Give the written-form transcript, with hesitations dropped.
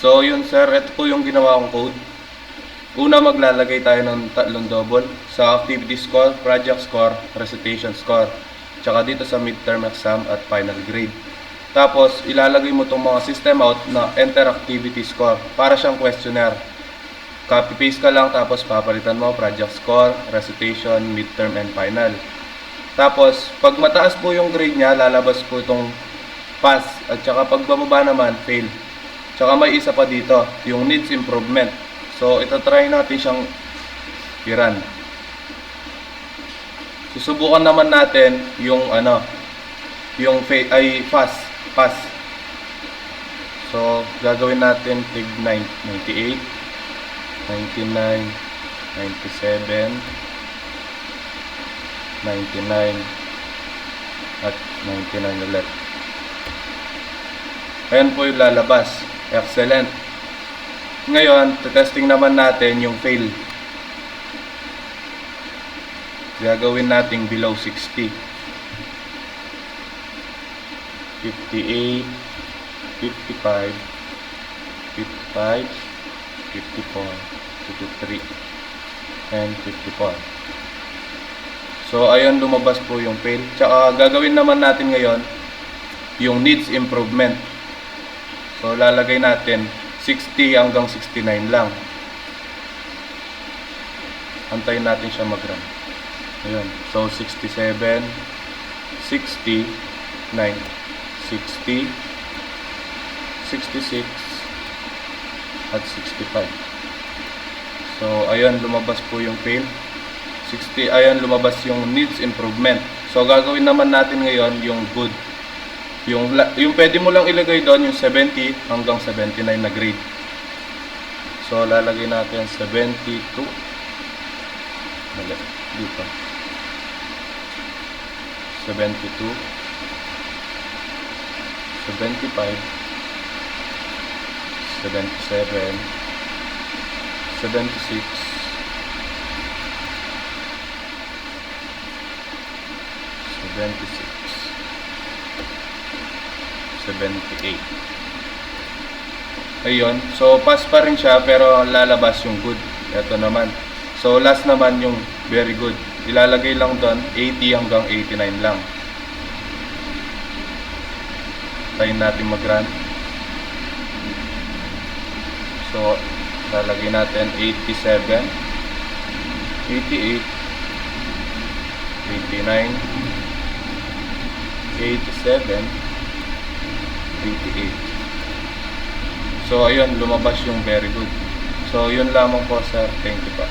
So yun sir, ito po yung ginawa kong code. Una, maglalagay tayo ng tatlong double sa activity score, project score, recitation score, tsaka dito sa midterm exam at final grade. Tapos ilalagay mo itong mga system out na enter activity score para siyang questionnaire. Copy paste ka lang, tapos papalitan mo project score, recitation, midterm, and final. Tapos pag mataas po yung grade niya, lalabas po itong pass, at saka pag bababa naman, fail. Tsaka may isa pa dito, yung needs improvement. So itatry natin siyang i-run. Susubukan naman natin yung yung pass. So gagawin natin tig 98, 99, 97, 99 at 99 ulit. Ayan po yung lalabas. Excellent. Ngayon, testing naman natin yung fail. Gagawin natin below 60. 58, 55, 55, 54, 53, and 54. So, ayan, lumabas po yung fail. Tsaka, gagawin naman natin ngayon yung needs improvement. So, lalagay natin 60 hanggang 69 lang. Antayin natin siya mag-run. Ayan. So, 67, 60, 9, 60, 66, at 65. So, ayan, lumabas po yung fail. 60, ayan, lumabas yung needs improvement. So, gagawin naman natin ngayon yung good. Yung pwede mo lang ilagay doon yung 70 hanggang 79 na grade. So lalagay natin 72. Dito. 72, 75, 77, 76, 76, 78. Ayun. So, pass pa rin siya, pero lalabas yung good. Ito naman. So, last naman yung very good. Ilalagay lang doon 80 hanggang 89 lang. Tayin natin mag-run. So, lalagay natin 87, 88, 89, 87, 88. So ayun, lumabas yung very good. So yun lamang po sir. Thank you pa.